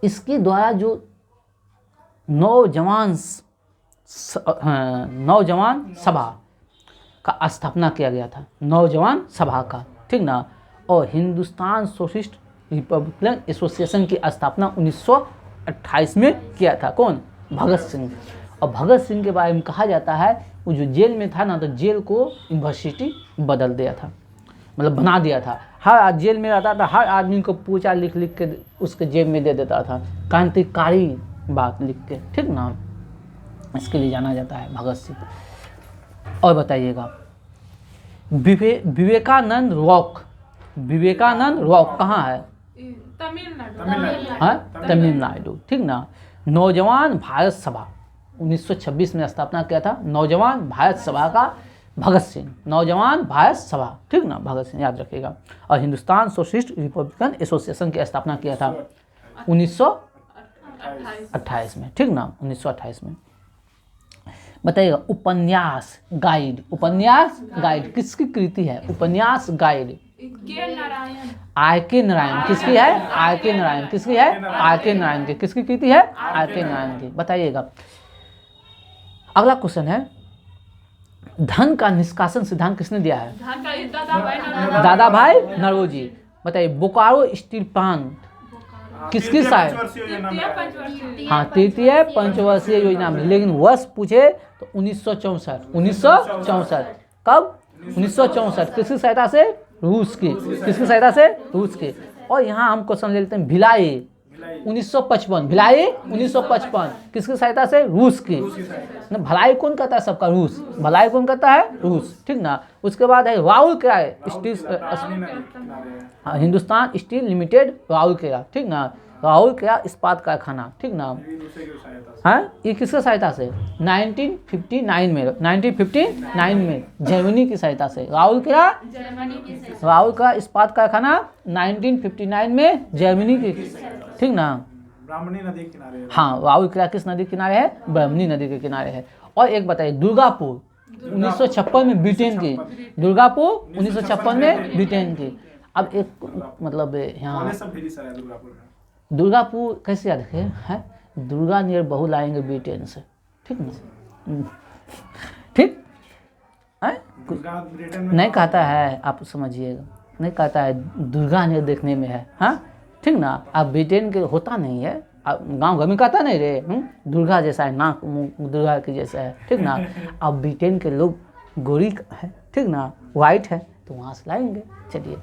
इसके द्वारा जो नौजवान सभा का स्थापना किया गया था, नौजवान सभा का, ठीक ना। और हिंदुस्तान सोशलिस्ट रिपब्लिकन एसोसिएशन की स्थापना 1928 में किया था। कौन? भगत सिंह। और भगत सिंह के बारे में कहा जाता है वो जो जेल में था ना, तो जेल को यूनिवर्सिटी बदल दिया था, मतलब बना दिया था। हर जेल में रहता था, हर आदमी को पूछा लिख लिख के उसके जेब में दे देता था, क्रांतिकारी बात लिख के, ठीक ना। इसके लिए जाना जाता है भगत सिंह। और बताइएगा विवेकानंद रॉक, विवेकानंद रॉक कहाँ है? हाँ, तमिलनाडु, ठीक ना। नौजवान भारत सभा 1926 में स्थापना किया था, नौजवान भारत सभा का भगत सिंह, नौजवान भारत सभा, ठीक ना, भगत सिंह याद रखिएगा। और हिंदुस्तान सोशलिस्ट रिपब्लिकन एसोसिएशन की स्थापना किया था 1928 में, ठीक ना, 1928 में। बताइएगा उपन्यास गाइड, उपन्यास गाइड किसकी कृति है? उपन्यास गाइड आर के नारायण, किसकी है? आर के नारायण, किसकी है? आर के नारायण की, किसकी कृति है? आर के नारायण की। बताइएगा अगला क्वेश्चन है, धन का निष्कासन सिद्धांत किसने दिया है? दादा भाई नौरोजी। बताइए बोकारो स्टील प्लांट किसकी साइड? हाँ, तृतीय पंचवर्षीय योजना में, लेकिन वर्ष पूछे तो 1964, 1964 कब? 1964 किसकी सहायता से? रूस की, किसकी सहायता से? रूस की। और यहाँ हम क्वेश्चन ले लेते हैं भिलाई 1955, भिलाई 1955 किसकी सहायता से? रूस की। ना भलाई कौन करता है? सबका रूस, भलाई कौन करता है? रूस, ठीक ना। उसके बाद है Rourkela steel, Hindustan steel limited Rourkela, ठीक ना, राउरकेला इस्पात कारखाना, ठीक ना। हाँ, ये किसकी सहायता से? 1959 में, 1959 में जर्मनी की सहायता से राउरकेला इस्पात कारखाना 1959 में जर्मनी की, ठीक ना। ब्राह्मणी नदी के किनारे। हाँ, राउरकेला किस नदी के किनारे है? ब्राह्मणी नदी के किनारे है। और एक बताइए दुर्गापुर 1956 में ब्रिटेन की, दुर्गापुर 1956 में ब्रिटेन की। अब एक मतलब यहाँ दुर्गापुर कैसे याद रखे है? दुर्गा नियर बहु लाएंगे ब्रिटेन से, ठीक ना, ठीक है? नहीं कहता है, आप समझिएगा, नहीं कहता है दुर्गा नियर देखने में है, हाँ, ठीक ना। अब ब्रिटेन के होता नहीं है, गांव घर में कहता नहीं रे दुर्गा जैसा है, नाक मुंह दुर्गा के जैसा है, ठीक ना। अब ब्रिटेन के लोग गोरी है, ठीक ना, वाइट है, तो वहाँ से लाएंगे। चलिए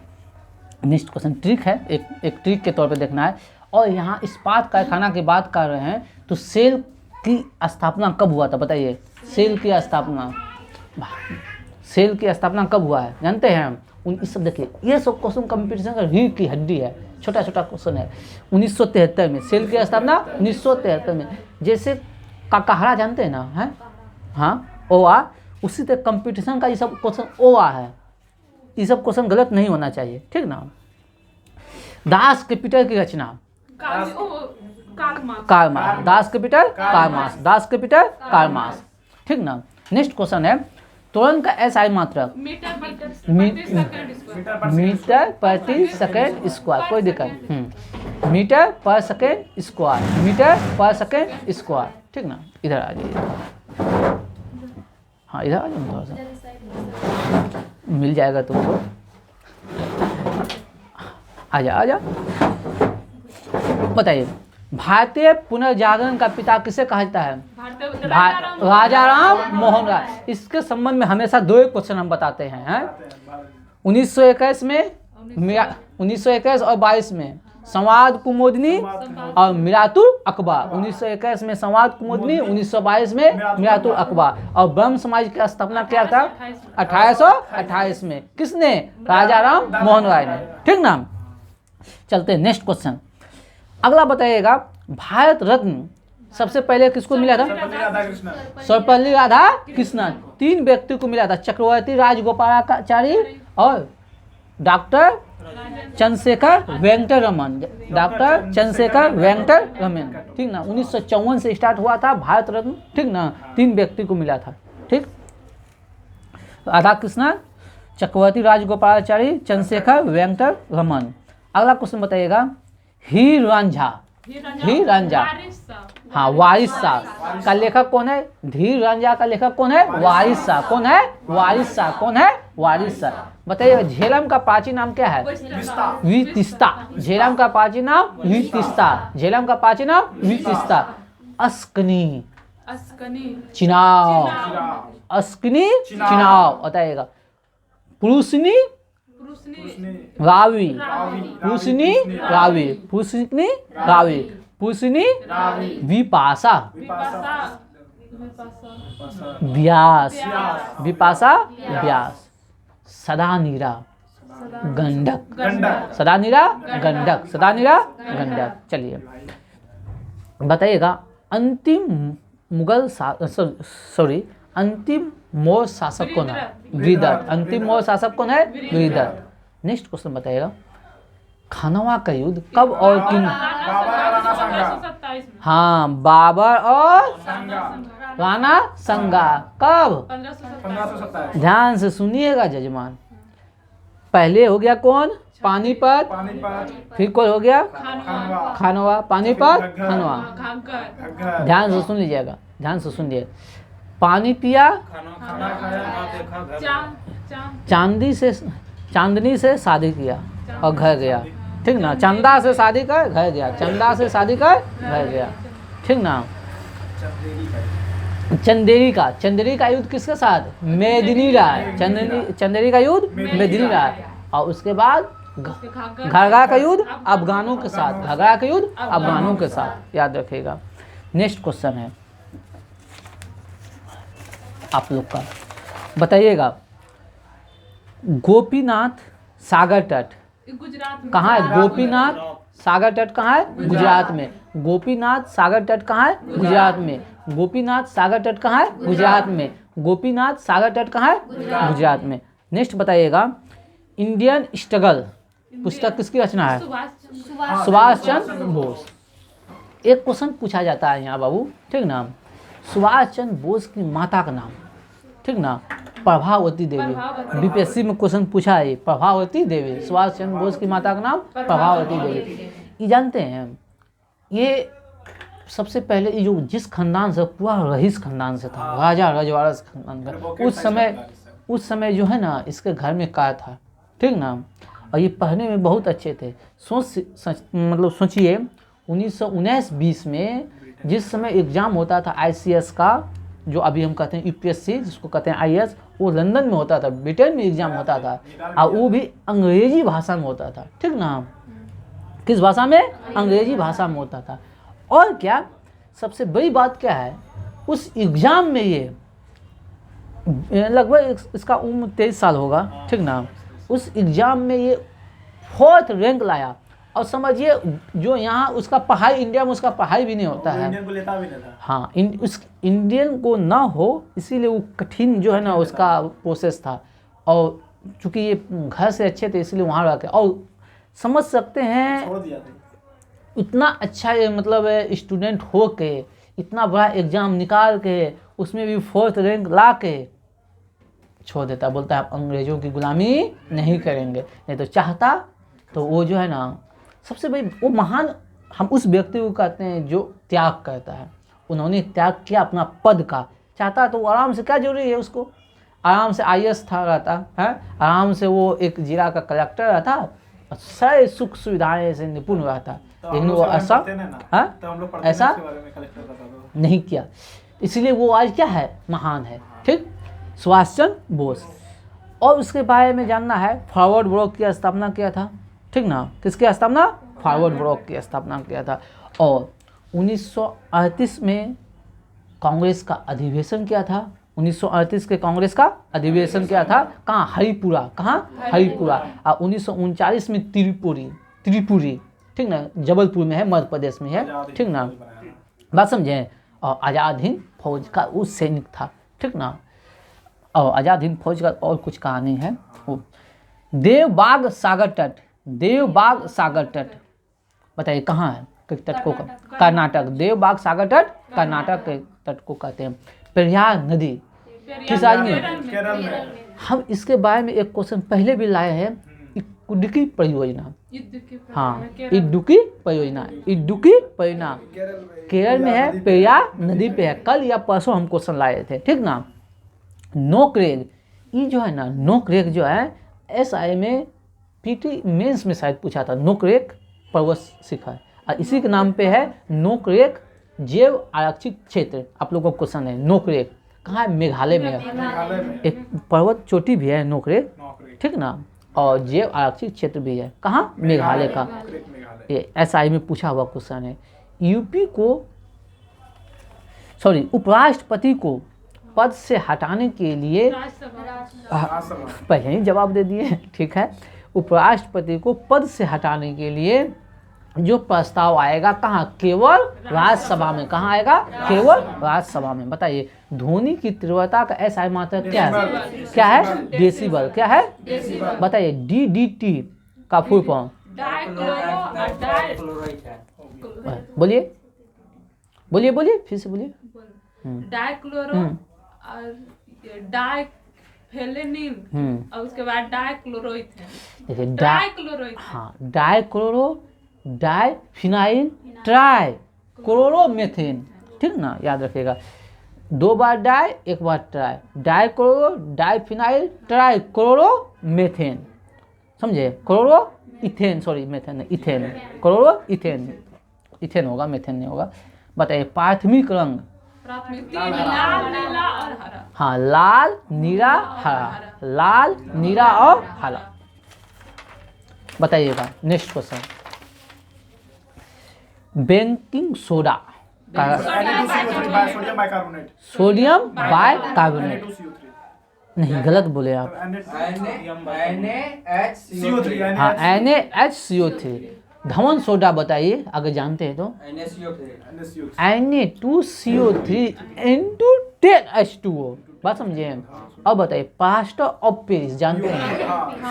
नेक्स्ट क्वेश्चन ट्रिक है, एक ट्रिक के तौर पे देखना है। और यहाँ इस्पात कारखाना की बात कर रहे हैं, तो सेल की स्थापना कब हुआ था? बताइए सेल की स्थापना, सेल की स्थापना कब हुआ है जानते हैं हम? इस सब देखिए, ये सब क्वेश्चन कंपटीशन का रीढ़ की हड्डी है, छोटा छोटा क्वेश्चन है। 1973 में सेल की स्थापना 1973 में। जैसे काकाहारा जानते हैं ना, है हाँ, ओआ, उसी तरह कंपटीशन का ये सब क्वेश्चन ओआ है। ये सब क्वेश्चन गलत नहीं होना चाहिए, ठीक ना। दास कैपिटल की रचना Karl Marx, Das Kapital Karl Marx, Das Kapital Karl Marx, ठीक ना। नेक्स्ट क्वेश्चन है त्वरण का एसआई मात्रक मीटर प्रति सेकेंड स्क्वायर, कोई दिक्कत, मीटर पर सेकेंड स्क्वायर, मीटर पर सेकेंड स्क्वायर, ठीक ना। इधर आ जाइए, हाँ इधर आ जाओ, थोड़ा सा मिल जाएगा तुमको, आजा आजा। बताइए भारतीय पुनर्जागरण का पिता किसे कहा जाता है? राजा राम मोहन राय। इसके संबंध में हमेशा दो एक क्वेश्चन हम बताते हैं, 1921 में, 1921 और 22 में संवाद कुमुदनी और मिरातुल अखबार। 1921 में संवाद कुमुदनी, 1922 में मिरातुल अखबार। और ब्रह्म समाज की स्थापना किया था 1828 में, किसने? राजा राम मोहन राय ने, ठीक ना। चलते हैं नेक्स्ट क्वेश्चन। अगला बताइएगा भारत रत्न सबसे पहले किसको मिला था? सर्वपल्ली राधा कृष्णन। 3 व्यक्ति को मिला था, चक्रवर्ती राजगोपालाचारी और डॉक्टर चंद्रशेखर वेंकटरमन, डॉक्टर चंद्रशेखर वेंकटरमन, ठीक ना। 1954 से स्टार्ट हुआ था भारत रत्न, ठीक ना। 3 व्यक्ति को मिला था, ठीक। राधा कृष्णन, चक्रवर्ती राजगोपालाचारी, चंद्रशेखर, वेंकट रमन। अगला क्वेश्चन बताइएगा, हीर रांझा। हीर रांझा, हाँ वारिस शाह का लेखक कौन है? धीर रांझा का लेखक कौन है? वारिस शाह। कौन है? वारिस शाह। कौन है? वारिस शाह। बताइए झेलम का प्राचीन नाम क्या है? वीतिस्ता। झेलम का प्राचीन नाम वीतिस्ता। झेलम का प्राचीन नाम वीतिस्ता। अस्कनी चिनाव। अस्कनी चिनाव बताइएगा। पुरुषनी रावी। पुरुषनी रावी। पुरुषनी रावी। पुरुषनी विपाशा। व्यास। विपाशा व्यास। सदानीरा गंडक। सदानीरा गंडक। सदानीरा गंडक। चलिए बताइएगा, अंतिम मुगल सॉरी अंतिम मौर्य शासक कौन है? वृहदर। अंतिम मौर्य शासक कौन है? वृहदर। नेक्स्ट क्वेश्चन बताइएगा, खानवा का युद्ध कब और किन? हाँ बाबर और राणा संगा। कब? 1527। ध्यान से सुनिएगा जजमान। पहले हो गया कौन? पानीपत। फिर कौन हो गया? खानवा। पानीपत, खानवा। ध्यान से सुन लीजिएगा, ध्यान से सुनिए। पानी पिया, चांदनी से शादी किया और घर गया, ठीक ना। चंदा से शादी कर घर गया। चंदा से शादी कर घर गया, ठीक ना। चंदेरी का युद्ध किसके साथ? मेदिनी राय। चंदेरी का युद्ध मेदिनी राय। और उसके बाद घाघरा का युद्ध अफगानों के साथ। घाघरा का युद्ध अफगानों के साथ, याद रखिएगा। नेक्स्ट क्वेश्चन है आप लोग का, बताइएगा गोपीनाथ सागर तट कहाँ है? गोपीनाथ सागर तट कहाँ है? गुजरात में। गोपीनाथ सागर तट कहाँ है? गुजरात में। गोपीनाथ सागर तट कहाँ है? गुजरात में। गोपीनाथ सागर तट कहाँ है? गुजरात में। नेक्स्ट बताइएगा, इंडियन स्ट्रगल पुस्तक किसकी रचना है? सुभाष चंद्र बोस। एक क्वेश्चन पूछा जाता है यहाँ बाबू, ठीक ना। सुभाष चंद्र बोस की माता का नाम, ठीक ना, प्रभावती देवी। बीपीएससी में क्वेश्चन पूछा है, प्रभावती देवी। सुभाष चंद्र बोस की माता का नाम प्रभावती देवी। ये जानते हैं, ये सबसे पहले ये जो जिस खानदान से, पूरा रईस खानदान से था, राजा रजवाड़स खानदान का। उस समय जो है ना, इसके घर में कार था, ठीक ना। और ये पढ़ने में बहुत अच्छे थे। मतलब सोचिए 1919-20 में जिस समय एग्ज़ाम होता था आईसीएस का, जो अभी हम कहते हैं यूपीएससी जिसको कहते हैं आईएएस, वो लंदन में होता था, ब्रिटेन में एग्ज़ाम होता था, और वो भी अंग्रेजी भाषा में होता था, ठीक ना। किस भाषा में? अंग्रेजी भाषा में होता था। और क्या सबसे बड़ी बात क्या है, उस एग्ज़ाम में ये लगभग इसका उम्र 23 साल होगा, ठीक ना। उस एग्ज़ाम में ये 4th रैंक लाया। और समझिए जो यहाँ उसका पढ़ाई, इंडिया में उसका पढ़ाई भी नहीं होता है। इंडियन को लेता भी नहीं था। हाँ, उस इंडियन को ना हो, इसीलिए वो कठिन जो है ना उसका प्रोसेस था। और चूँकि ये घर से अच्छे थे इसलिए वहाँ रह के, और समझ सकते हैं छोड़ दिया था। इतना अच्छा मतलब स्टूडेंट हो के, इतना बड़ा एग्ज़ाम निकाल के, उसमें भी 4th रैंक ला के छोड़ देता। बोलता है आप अंग्रेज़ों की गुलामी नहीं करेंगे। नहीं तो चाहता तो वो जो है ना, सबसे बड़ी वो महान, हम उस व्यक्ति को कहते हैं जो त्याग करता है। उन्होंने त्याग किया अपना पद का। चाहता तो वो आराम से, क्या जरूरी है उसको, आराम से आईएएस था रहता है, आराम से वो एक जिला का कलेक्टर रहता, सारे सुख सुविधाएं से निपुण रहता। लेकिन वो ऐसा ऐसा नहीं किया, इसलिए वो आज क्या है? महान है, ठीक। सुभाष चंद्र बोस। और उसके बारे में जानना है, फॉरवर्ड ब्लॉक की स्थापना किया था, ठीक ना। किसकी स्थापना? फॉरवर्ड ब्लॉक की स्थापना किया था। और 1938 में कांग्रेस का अधिवेशन किया था। 1938 के कांग्रेस का अधिवेशन किया था कहाँ? हरिपुरा। कहाँ? हरिपुरा। और 1939 में त्रिपुरी, ठीक ना, जबलपुर में है, मध्य प्रदेश में है, ठीक ना। बात समझें। और आज़ाद हिंद फौज का वो सैनिक था, ठीक ना। और आज़ाद हिंद फौज का और कुछ कहानी है। देवबाग सागर तट, देवबाग सागर तट बताइए कहाँ है? तट को कर्नाटक। देवबाग सागर तट कर्नाटक के तट को कहते हैं। पेरियार नदी किस राज्य में? हम इसके बारे में एक क्वेश्चन पहले भी लाए हैं, इडुक्की परियोजना। हाँ, इडुक्की परियोजना, इडुक्की परियोजना केरल में है, पेरियार नदी पे है। कल या परसों हम क्वेश्चन लाए थे, ठीक ना। नोकरेक, ये जो है ना, नोकरेक जो है SI में PT मेंस में शायद पूछा था, नोकरेक पर्वत शिखर, और इसी के नाम पे है नोकरेक जैव आरक्षित क्षेत्र। आप लोगों को क्वेश्चन है, नोकरेक कहाँ है? मेघालय में है। मेघालय में एक पर्वत चोटी भी है नोकरेक, नौकरी ठीक ना, और जैव आरक्षित क्षेत्र भी है। कहाँ? मेघालय का। मेघालय ये SI में पूछा हुआ क्वेश्चन है। यूपी को, सॉरी, उपराष्ट्रपति को पद से हटाने के लिए, राज्यसभा पहले ही जवाब दे दिए, ठीक है। उपराष्ट्रपति को पद से हटाने के लिए जो प्रस्ताव आएगा, कहाँ? केवल राज्यसभा में। कहाँ आएगा? केवल राज्यसभा में। बताइए, ध्वनि की तीव्रता का SI मात्रक क्या है? क्या है? डेसिबल। क्या है? बताइए, DDT का फुल फॉर्म बोलिए, बोलिए, बोलिए, फिर से बोलिए। डाइक्लोरो और डाइफेलेनिल और उसके बाद डाइक्लोरोइथेन। देखिए, डाइक्लोरोइथेन। हाँ, डाइक्लोरो, डाइफिनाइल, ट्राई क्लोरोमेथेन, ठीक ना, याद रखिएगा। 2 बार डाई, 1 बार tri, dichloro, diphenyl, tri chloromethane, समझे? क्लोरो इथेन, सॉरी मेथेन नहीं, इथेन, क्लोरो इथेन, इथेन होगा, मेथेन नहीं होगा। बताइए, प्राथमिक रंग, लाल, नीला और हरा। हाँ, लाल, नीला, हरा, लाल, नीला और हरा। बताइएगा, नेक्स्ट क्वेश्चन, बेकिंग सोडा का Na2CO3 by sodium bicarbonate sodium bicarbonate, Na2CO3 नहीं, गलत बोले आप। NaHCO3 हाँ, NaHCO3। धवन सोडा बताइए, अगर जानते हैं तो। Na2CO3 into 10H2O, बात समझे? अब बताइए, प्लास्टर ऑफ पेरिस जानते हैं?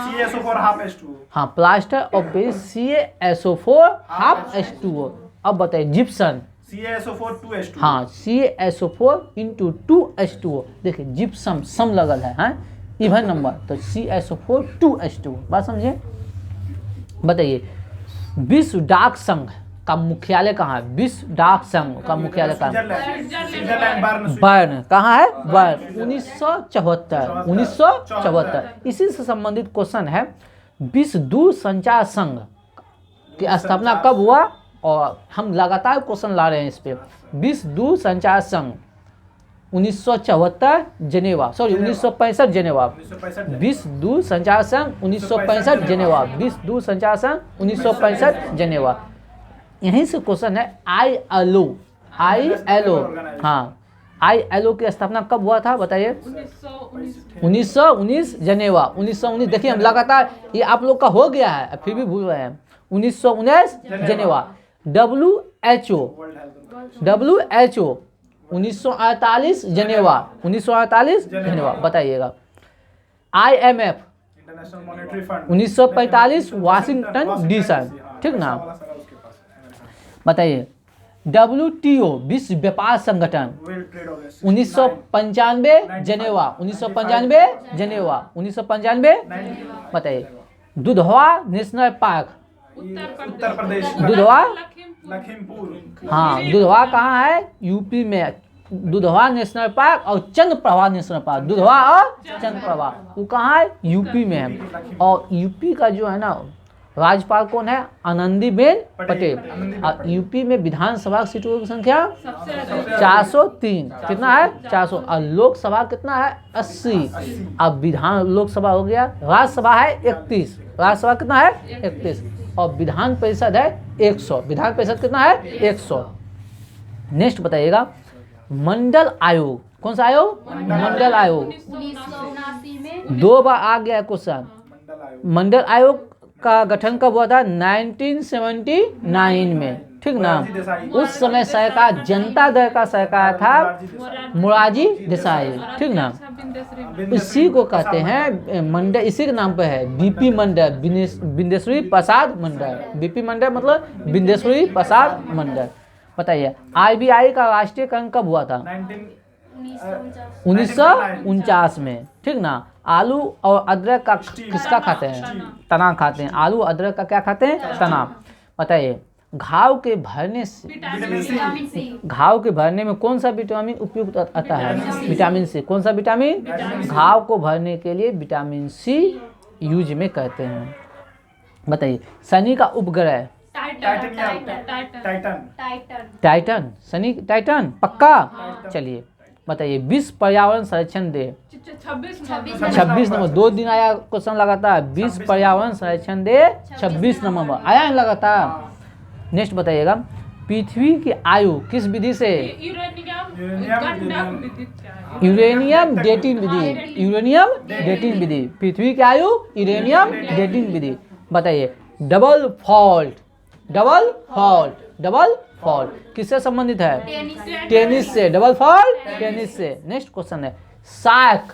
CaSO4 half H2O हाँ, plaster of Paris CaSO4 half H2O। अब बताइए, जिप्सन, CaSO4 2H2O हाँ, CaSO4 into 2H2O। देखिए, जिप्सम सम लगल है, हाँ, इवन नंबर, तो CaSO4 2H2O, बात समझे? बताइए, विश्व डाक संघ का मुख्यालय कहाँ है? विश्व डाक संघ का मुख्यालय कहाँ है? Switzerland burn burn. कहाँ है? बर्न। 1974। इसी से संबंधित क्वेश्चन है, विश्व दूरसंचार संघ की स्थापना कब हुआ? और हम लगातार क्वेश्चन ला रहे हैं इस पे। विश्व दूरसंचार संघ 1974 जेनेवा, सॉरी 1965 जेनेवा। 1965 विश्व दूरसंचार संघ 1965 जेनेवा, विश्व दूरसंचार संघ 1965 जेनेवा। यहीं से क्वेश्चन है, ILO, हाँ, ILO की स्थापना कब हुआ था? बताइए। 1919 जेनेवा, 1919। देखिए, हम लगातार, ये आप लोग का हो गया है, फिर भी भूल रहे हैं। 1919 जेनेवा। WHO 1948 Geneva, 1948 Geneva. बताइएगा, IMF international monetary fund 1945 Washington DC, ठीक ना। बताइए, WTO विश्व व्यापार संगठन world trade organization 1995 Geneva, 1995 Geneva, 1995। बताइए, दुधवा नेशनल पार्क, उत्तर प्रदेश दुधवा, लखीमपुर हाँ, दुधवा कहाँ है? यूपी में। दुधवा नेशनल पार्क और चंद्रप्रभा नेशनल पार्क, दुधवा और चंद्रप्रभा, वो कहाँ है? यूपी में है। और यूपी का जो है ना, राज्यपाल कौन है? आनंदीबेन पटेल। और यूपी में विधानसभा सीटों की संख्या 403। कितना है? 400। और लोकसभा कितना है? 80। अब विधान लोकसभा हो गया, राज्यसभा है 31, राज्यसभा कितना है? 31, और विधान परिषद है 100। विधान परिषद कितना है? 100। नेक्स्ट बताइएगा, मंडल आयोग, कौन सा आयोग? मंडल आयोग। 1979 में 2 बार आ गया क्वेश्चन। मंडल आयोग का गठन कब हुआ था? 1979 में, ठीक ना। उस समय सरकार जनता दल का सरकार था, मोरारजी देसाई, ठीक ना। इसी को कहते हैं मंडल, इसी के नाम पे है बीपी मंडल, बिंदेश्वरी प्रसाद मंडल। बीपी मंडल मतलब बिंदेश्वरी प्रसाद मंडल। बताइए, RBI का राष्ट्रीयकरण कब हुआ था? 1949 में, ठीक ना। आलू और अदरक का किसका खाते हैं? तना खाते हैं। आलू अदरक का क्या खाते हैं? तना। बताइए घाव के भरने से, विटामिन सी। घाव के भरने में कौन सा विटामिन उपयुक्त आता है? Vitamin C. कौन सा विटामिन? घाव को भरने के लिए विटामिन सी यूज में कहते हैं। बताइए शनि का उपग्रह? टाइटन। टाइटन। शनि टाइटन पक्का? चलिए बताइए विश्व पर्यावरण संरक्षण डे 26 नवंबर। 2 दिन आया क्वेश्चन लगातार। विश्व पर्यावरण संरक्षण डे 26 नवंबर आया है लगातार। नेक्स्ट बताइएगा पृथ्वी की आयु किस विधि से? यूरेनियम डेटिंग विधि। यूरेनियम डेटिंग विधि। पृथ्वी की आयु यूरेनियम डेटिंग विधि। बताइए double fault. Double fault. Double fault किससे संबंधित है? टेनिस से। डबल फॉल्ट टेनिस से। नेक्स्ट क्वेश्चन है सार्क।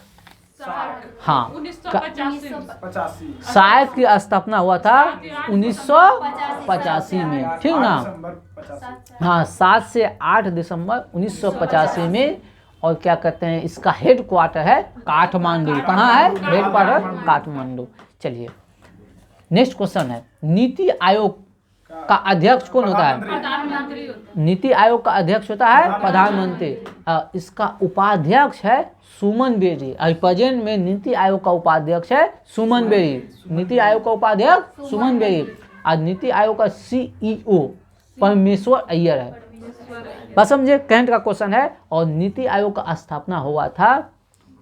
हाँ 85 सार्क की स्थापना हुआ था 1985 में, ठीक ना। दिसंबर 85। हाँ 7 से 8 दिसंबर 1985 में। और क्या कहते हैं इसका हेड क्वार्टर है काठमांडू। कहाँ है हेड क्वार्टर? काठमांडू। चलिए नेक्स्ट क्वेश्चन है नीति आयोग का अध्यक्ष कौन होता है? नीति आयोग का अध्यक्ष होता है प्रधानमंत्री। इसका उपाध्यक्ष है सुमन बेरी। प्रेजेंट में नीति आयोग का उपाध्यक्ष है सुमन बेरी। नीति आयोग का उपाध्यक्ष सुमन बेरी। और नीति आयोग का CEO परमेश्वर अय्यर है। बस समझे करंट का क्वेश्चन है। और नीति आयोग का स्थापना हुआ था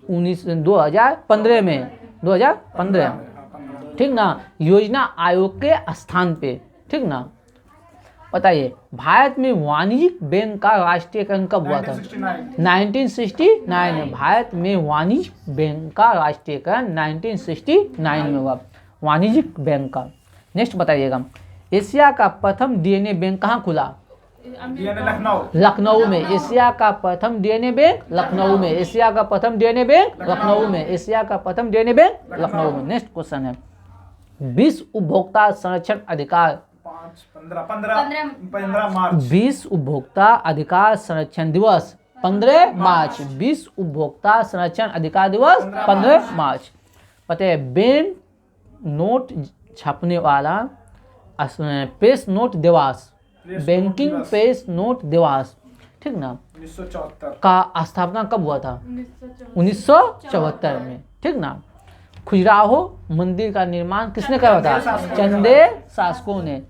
2015 में। 2015 ठीक ना। योजना आयोग के स्थान पे, ठीक ना। बताइए भारत में वाणिज्यिक बैंक का राष्ट्रीयकरण कब हुआ था? 1969 में। भारत में वाणिज्यिक बैंक का राष्ट्रीयकरण 1969 में हुआ, वाणिज्यिक बैंक का। नेक्स्ट बताइएगा एशिया का प्रथम DNA बैंक कहाँ खुला? लखनऊ में। एशिया का प्रथम DNA बैंक लखनऊ में। एशिया का प्रथम DNA बैंक लखनऊ में। एशिया का प्रथम DNA बैंक लखनऊ में। नेक्स्ट क्वेश्चन है विश्व उपभोक्ता संरक्षण अधिकार 15 मार्च। विश्व उपभोक्ता अधिकार संरक्षण दिवस 15 मार्च। विश्व उपभोक्ता संरक्षण अधिकार दिवस 15 मार्च। पता है बैंक नोट छापने वाला प्रेस नोट दिवस, बैंकिंग प्रेस नोट दिवस, ठीक ना। 1974 का स्थापना कब हुआ था? 1974 में, ठीक ना। खजुराहो मंदिर का निर्माण किसने किया था? चंदेल शासकों ने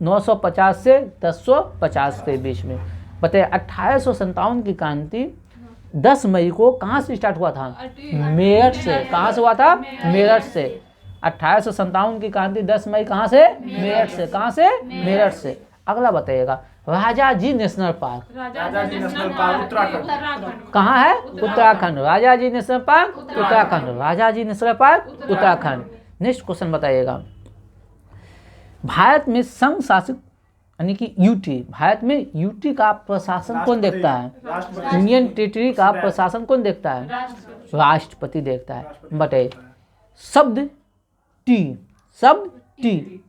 950 से 1050 के बीच में। बताइए 1857 की क्रांति 10 मई को कहाँ से स्टार्ट हुआ था? मेरठ से। कहाँ से हुआ था? मेरठ से। 1857 की क्रांति 10 मई कहाँ से? मेरठ से। कहाँ से? मेरठ से। अगला बताइएगा राजाजी नेशनल पार्क उत्तराखंड। कहाँ है? Uttarakhand. Rajaji national park Uttarakhand. Rajaji national park Uttarakhand. Next question बताइएगा भारत में संघ शासित यानी कि यूटी, भारत में यूटी का प्रशासन कौन देखता है? यूनियन टेरिटरी का प्रशासन कौन देखता है? राष्ट्रपति देखता है। बताइए शब्द टी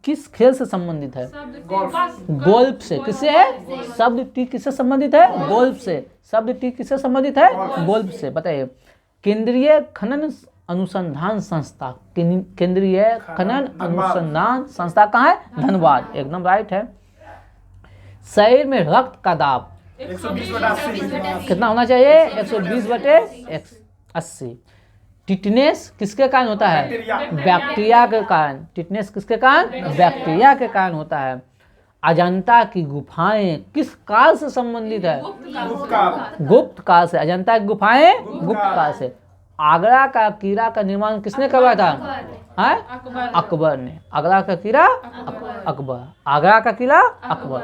किस खेल से संबंधित है? गोल्फ से। किससे है? शब्द टी किससे संबंधित है? गोल्फ से। शब्द टी किससे संबंधित है? गोल्फ से। बताइए केंद्रीय खनन अनुसंधान संस्था, केंद्रीय खनन अनुसंधान संस्था कहाँ है? धनबाद। एकदम राइट है। शरीर में रक्त का दाब 120/80 कितना होना चाहिए? 120/80। टिटनेस किसके कारण होता है? बैक्टीरिया के कारण। टिटनेस किसके कारण? बैक्टीरिया के कारण होता है। अजंता की गुफाएं किस काल से संबंधित है? गुप्त काल से। अजंता की गुफाएं गुप्त काल से। आगरा का किला का निर्माण किसने करवाया था? अकबर ने। आगरा का किला अकबर। आगरा का किला अकबर।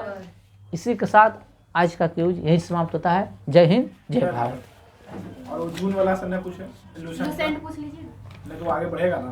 इसी के साथ आज का क्यूज यही समाप्त होता है। जय हिंद, जय भारत। और वो जून वाला सर ने पूछे लूसेंट पूछ लीजिए। नहीं तो आगे बढ़ेगा ना।